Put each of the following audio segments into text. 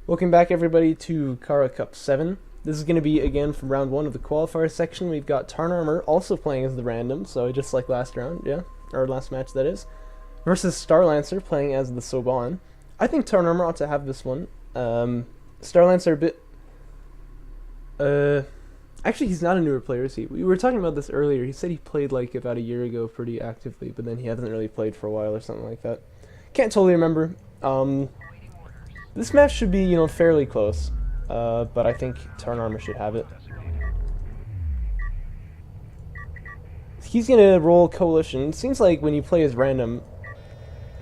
Welcome back everybody to Kharak Cup 7. This is going to be again from round 1 of the qualifier section. We've got Tarnarmour also playing as the random, so just like last round, yeah, or last match that is, versus Starlancer playing as the Soban. I think Tarnarmour ought to have this one. Starlancer a bit... actually he's not a newer player, is he? We were talking about this earlier. He said he played like about a year ago pretty actively, but then he hasn't really played for a while or something like that. Can't totally remember. This match should be, fairly close, but I think Tarnarmour should have it. He's gonna roll Coalition. It seems like when you play as random,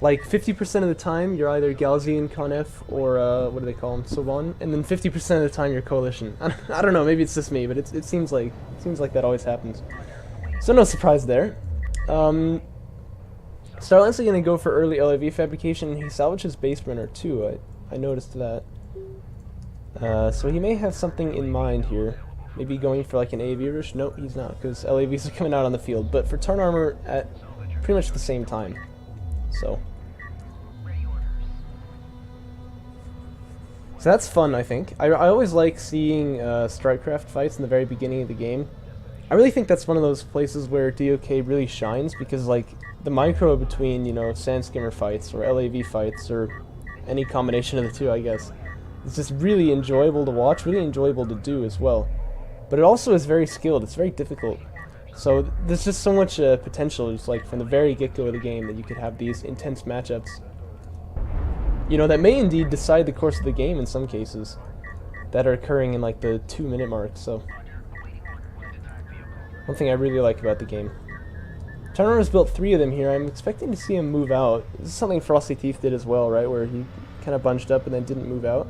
like 50% of the time you're either Galzian, Conef, or what do they call him, Soban, and then 50% of the time you're Coalition. I don't know, maybe it's just me, but it seems like that always happens. So no surprise there. Starlancer gonna go for early LAV fabrication. He salvages base runner too. I noticed that. So he may have something in mind here. Maybe going for like an AAV rush? Nope, he's not, because LAVs are coming out on the field. But for Tarnarmour at pretty much the same time. So that's fun, I think. I always like seeing Strikecraft fights in the very beginning of the game. I really think that's one of those places where DOK really shines, because like the micro between, Sandskimmer fights or LAV fights or any combination of the two, I guess, it's just really enjoyable to watch, really enjoyable to do as well. But it also is very skilled, it's very difficult. So there's just so much potential, just like from the very get-go of the game, that you could have these intense matchups. That may indeed decide the course of the game in some cases, that are occurring in like the 2-minute mark, so. One thing I really like about the game. Tarnarmour's built 3 of them here. I'm expecting to see him move out. This is something Frosty Teeth did as well, right? Where he kind of bunched up and then didn't move out.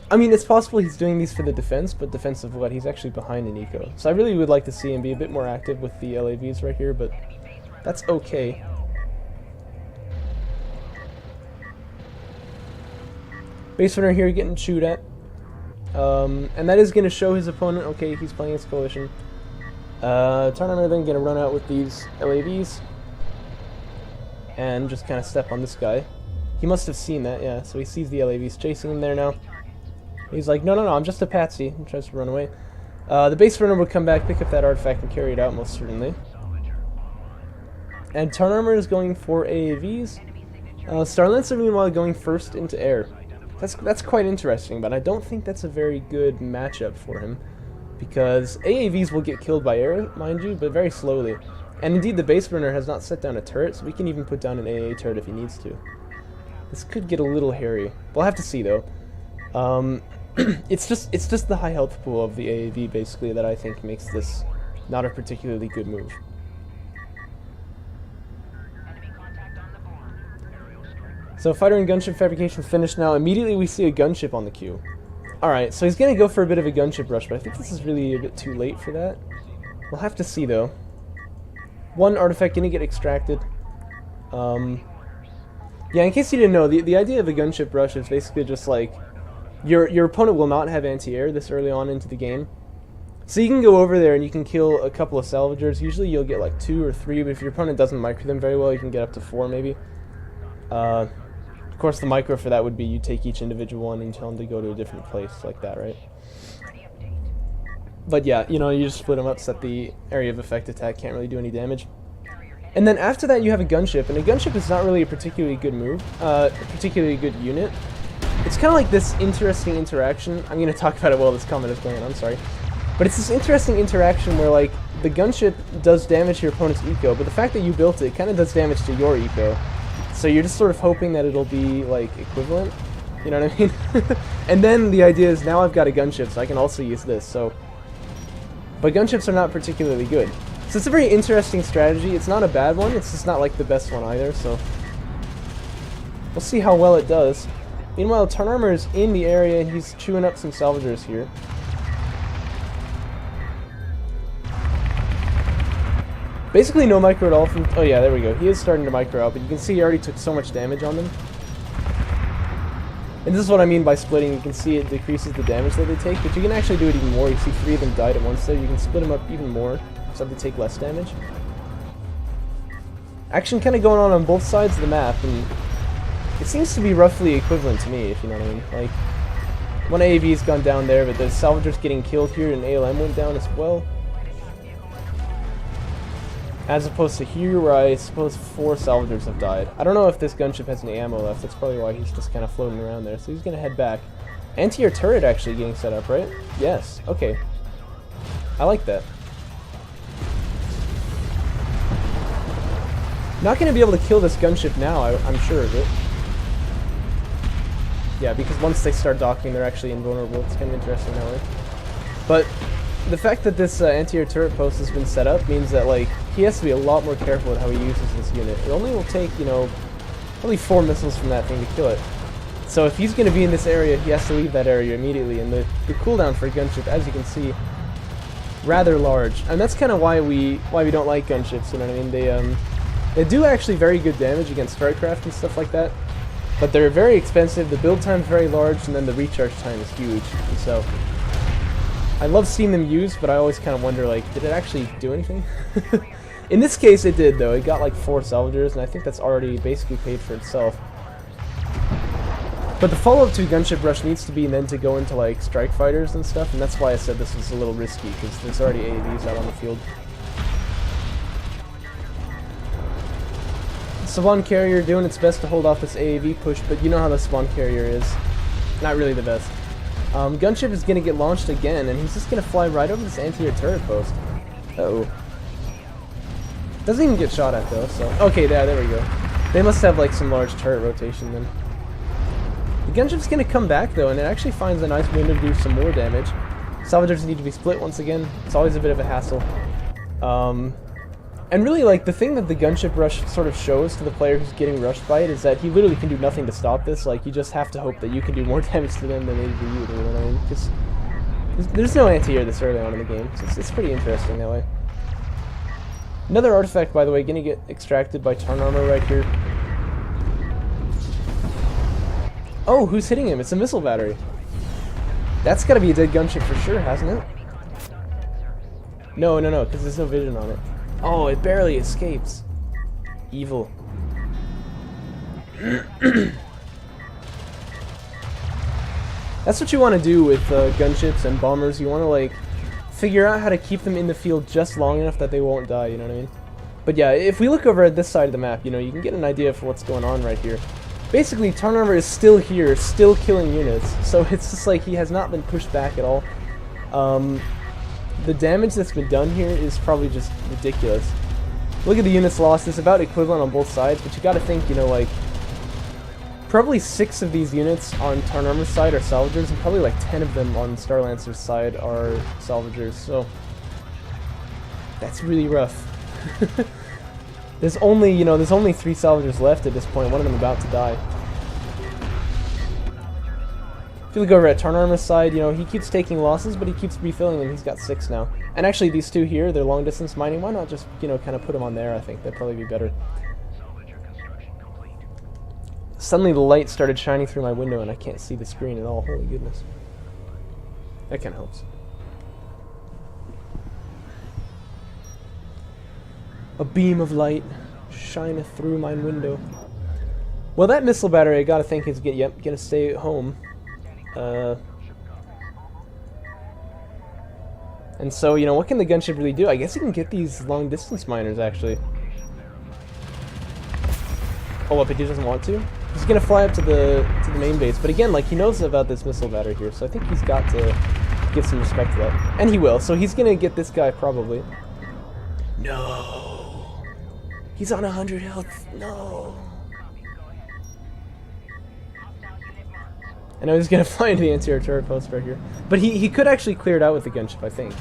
I mean, it's possible he's doing these for the defense, but defense of what? He's actually behind an eco. So I really would like to see him be a bit more active with the LAVs right here, but that's okay. Base runner here getting chewed at. And that is going to show his opponent, okay, he's playing his Coalition. Tarnarmour then going to run out with these LAVs and just kind of step on this guy. He must have seen that, yeah, so he sees the LAVs chasing him there now. He's like, no, I'm just a patsy, and tries to run away. The base runner will come back, pick up that artifact, and carry it out, most certainly. And Tarnarmour is going for AAVs. Starlancer, meanwhile, going first into air. That's quite interesting, but I don't think that's a very good matchup for him, because AAVs will get killed by air, mind you, but very slowly. And indeed, the base runner has not set down a turret, so we can even put down an AA turret if he needs to. This could get a little hairy. We'll have to see, though. It's just the high health pool of the AAV, basically, that I think makes this not a particularly good move. So fighter and gunship fabrication finished now. Immediately we see a gunship on the queue. Alright, so he's going to go for a bit of a gunship rush, but I think this is really a bit too late for that. We'll have to see, though. One artifact going to get extracted. Yeah, in case you didn't know, the idea of a gunship rush is basically just like, your opponent will not have anti-air this early on into the game. So you can go over there and you can kill a couple of salvagers. Usually you'll get like 2 or 3, but if your opponent doesn't micro them very well, you can get up to 4 maybe. Of course, the micro for that would be you take each individual one and tell them to go to a different place like that, right? But yeah, you just split them up, set the area of effect attack, can't really do any damage. And then after that you have a gunship, and a gunship is not really a particularly good move, a particularly good unit. It's kind of like this interesting interaction. I'm going to talk about it while this comment is going on, I'm sorry. But it's this interesting interaction where like the gunship does damage to your opponent's eco, but the fact that you built it kind of does damage to your eco. So you're just sort of hoping that it'll be, like, equivalent, you know what I mean? And then the idea is, now I've got a gunship, so I can also use this, so. But gunships are not particularly good. So it's a very interesting strategy. It's not a bad one, it's just not, like, the best one either, so. We'll see how well it does. Meanwhile, Tarnarmour is in the area, and he's chewing up some salvagers here. Basically no micro at all from... Oh yeah, there we go. He is starting to micro out, but you can see he already took so much damage on them. And this is what I mean by splitting. You can see it decreases the damage that they take, but you can actually do it even more. You see 3 of them died at once there. You can split them up even more, so they take less damage. Action kind of going on both sides of the map, and It seems to be roughly equivalent to me, if you know what I mean. Like, one AAV's gone down there, but the salvager's getting killed here, and ALM went down as well. As opposed to here, where I suppose 4 salvagers have died. I don't know if this gunship has any ammo left. That's probably why he's just kind of floating around there. So he's going to head back. Anti-air turret actually getting set up, right? Yes. Okay. I like that. Not going to be able to kill this gunship now, I'm sure of it. Yeah, because once they start docking, they're actually invulnerable. It's kind of interesting that way. But the fact that this anti-air turret post has been set up means that, like, he has to be a lot more careful with how he uses this unit. It only will take, you know, probably 4 missiles from that thing to kill it. So if he's going to be in this area, he has to leave that area immediately. And the cooldown for a gunship, as you can see, rather large. And that's kind of why we don't like gunships, you know what I mean? They do actually very good damage against strikecraft and stuff like that. But they're very expensive, the build time's very large, and then the recharge time is huge. And so I love seeing them used, but I always kind of wonder, like, did it actually do anything? In this case, it did, though. It got, like, 4 salvagers, and I think that's already basically paid for itself. But the follow-up to Gunship Rush needs to be then to go into, like, strike fighters and stuff, and that's why I said this was a little risky, because there's already AAVs out on the field. Spawn Carrier doing its best to hold off this AAV push, but you know how the Spawn Carrier is. Not really the best. Gunship is going to get launched again, and he's just going to fly right over this anti-air turret post. Uh-oh. Doesn't even get shot at, though, so... Okay, there we go. They must have, like, some large turret rotation, then. The gunship's going to come back, though, and it actually finds a nice window to do some more damage. Salvagers need to be split once again. It's always a bit of a hassle. And really, like, the thing that the gunship rush sort of shows to the player who's getting rushed by it is that he literally can do nothing to stop this. Like, you just have to hope that you can do more damage to them than they do you, you know what I mean? Because there's no anti-air this early on in the game, so it's pretty interesting that way. Another artifact, by the way, gonna get extracted by Tarnarmour right here. Oh, who's hitting him? It's a missile battery. That's gotta be a dead gunship for sure, hasn't it? No, because there's no vision on it. Oh, it barely escapes. Evil. That's what you want to do with gunships and bombers. You want to, like, figure out how to keep them in the field just long enough that they won't die, you know what I mean? But yeah, if we look over at this side of the map, you know, you can get an idea for what's going on right here. Basically, Tarnarmour is still here, still killing units, so it's just like he has not been pushed back at all. The damage that's been done here is probably just ridiculous. Look at the units lost. It's about equivalent on both sides, but you gotta think, you know, like, probably 6 of these units on Tarnarmour's side are salvagers, and probably like 10 of them on Starlancer's side are salvagers, so that's really rough. There's only 3 salvagers left at this point, one of them about to die. If you look over at Tarnarmour's side, you know, he keeps taking losses, but he keeps refilling them. He's got 6 now. And actually, these 2 here, they're long-distance mining. Why not just, you know, kind of put them on there, I think. That'd probably be better. Suddenly the light started shining through my window, and I can't see the screen at all. Holy goodness. That kind of helps. A beam of light shineth through my window. Well, that missile battery, I gotta think, is gonna stay at home. And so, you know, what can the gunship really do? I guess he can get these long-distance miners, actually. Oh, but he doesn't want to? He's gonna fly up to the main base, but again, like, he knows about this missile battery here, so I think he's got to give some respect to that. And he will, so he's gonna get this guy, probably. No! He's on 100 health. No! I know he's gonna fly into the anti-air turret post right here. But he could actually clear it out with the gunship, I think.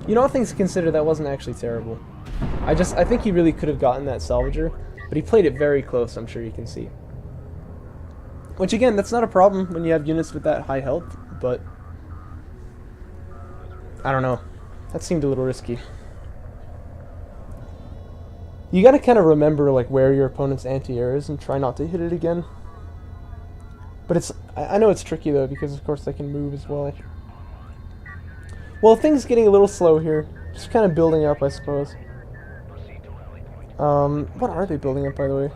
You know, all things considered, that wasn't actually terrible. I think he really could have gotten that salvager, but he played it very close, I'm sure you can see. Which, again, that's not a problem when you have units with that high health, but I don't know. That seemed a little risky. You gotta kind of remember, like, where your opponent's anti-air is and try not to hit it again. But I know it's tricky, though, because, of course, they can move as well. Well, things getting a little slow here. Just kind of building up, I suppose. What are they building up, by the way?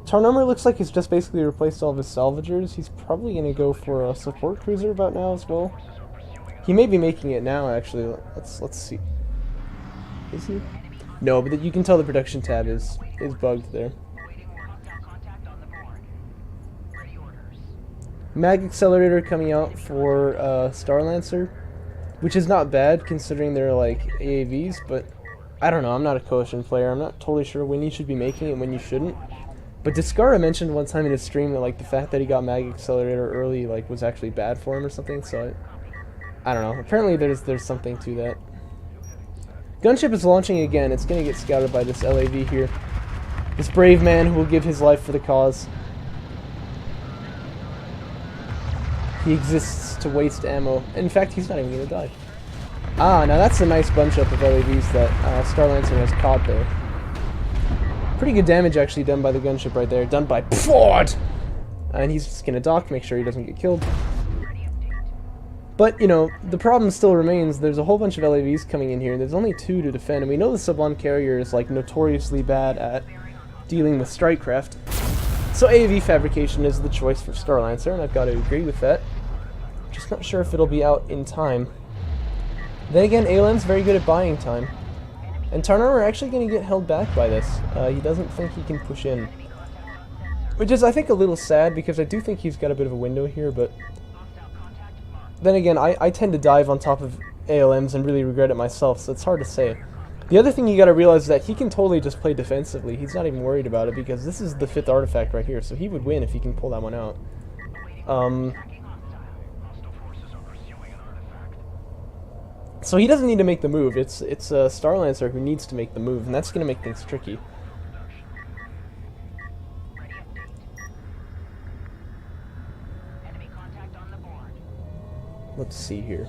Tarnarmour looks like he's just basically replaced all of his salvagers. He's probably going to go for a support cruiser about now as well. He may be making it now, actually. Let's see. Is he? No, but you can tell the production tab is bugged there. Mag Accelerator coming out for Starlancer, which is not bad considering they're like AAVs, but I don't know, I'm not a Coalition player. I'm not totally sure when you should be making it and when you shouldn't. But Discara mentioned one time in his stream that like the fact that he got Mag Accelerator early like was actually bad for him or something, so I don't know. Apparently there's something to that. Gunship is launching again. It's going to get scouted by this LAV here. This brave man who will give his life for the cause. He exists to waste ammo. In fact, he's not even going to die. Ah, now that's a nice bunch up of LAVs that Starlancer has caught there. Pretty good damage actually done by the gunship right there. Done by Ford! And he's just going to dock, make sure he doesn't get killed. But, you know, the problem still remains. There's a whole bunch of LAVs coming in here, and there's only 2 to defend. And we know the Sublime carrier is, like, notoriously bad at dealing with strike craft. So AAV fabrication is the choice for Starlancer, and I've got to agree with that. Just not sure if it'll be out in time. Then again, ALM's very good at buying time. And Tarnarmour are actually going to get held back by this. He doesn't think he can push in. Which is, I think, a little sad, because I do think he's got a bit of a window here, but... Then again, I tend to dive on top of ALMs and really regret it myself, so it's hard to say. The other thing you gotta realize is that he can totally just play defensively. He's not even worried about it, because this is the 5th artifact right here, so he would win if he can pull that one out. So he doesn't need to make the move. It's Starlancer who needs to make the move, and that's gonna make things tricky. Let's see here.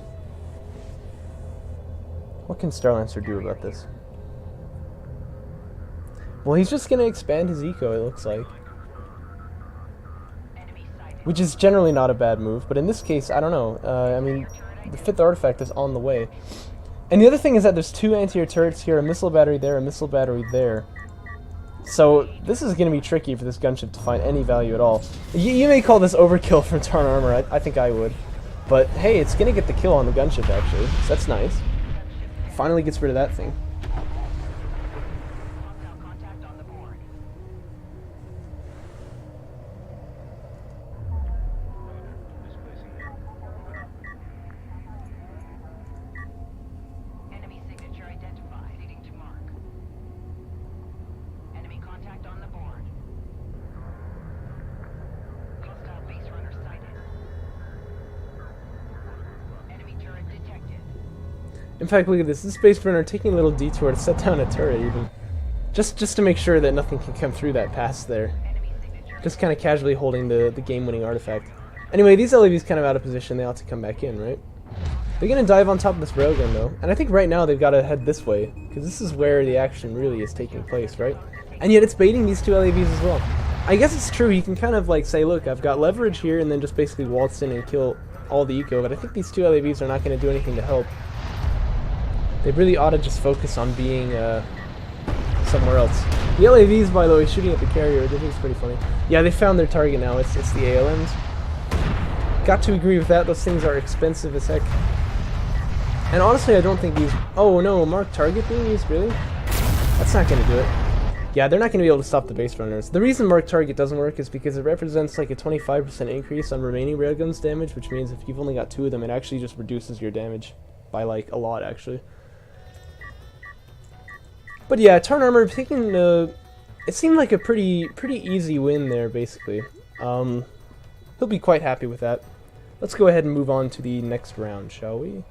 What can Starlancer do about this? Well, he's just going to expand his eco, it looks like. Which is generally not a bad move, but in this case, I don't know. I mean, the 5th artifact is on the way. And the other thing is that there's 2 anti-air turrets here, a missile battery there, a missile battery there. So this is going to be tricky for this gunship to find any value at all. You may call this overkill from Tarnarmour, I think I would. But hey, it's going to get the kill on the gunship actually, so that's nice. Finally gets rid of that thing. Enemy signature identified. Leading to mark. Enemy contact on the board. Hostile base runner sighted. In fact, look at this. This Space Runner taking a little detour to set down a turret, even. Just to make sure that nothing can come through that pass there. Just kind of casually holding the game-winning artifact. Anyway, these LAVs kind of out of position. They ought to come back in, right? They're going to dive on top of this railgun, though. And I think right now they've got to head this way, because this is where the action really is taking place, right? And yet it's baiting these 2 LAVs as well. I guess it's true. You can kind of like say, look, I've got leverage here, and then just basically waltz in and kill all the eco. But I think these 2 LAVs are not going to do anything to help. They really ought to just focus on being somewhere else. The LAVs, by the way, shooting at the carrier, I think it's pretty funny. Yeah, they found their target now. It's the ALMs. Got to agree with that. Those things are expensive as heck. And honestly, I don't think these... Oh no, mark target being used, really? That's not going to do it. Yeah, they're not going to be able to stop the base runners. The reason mark target doesn't work is because it represents like a 25% increase on remaining railguns damage, which means if you've only got 2 of them, it actually just reduces your damage by like a lot, actually. But yeah, Tarnarmour taking it seemed like a pretty easy win there, basically. He'll be quite happy with that. Let's go ahead and move on to the next round, shall we?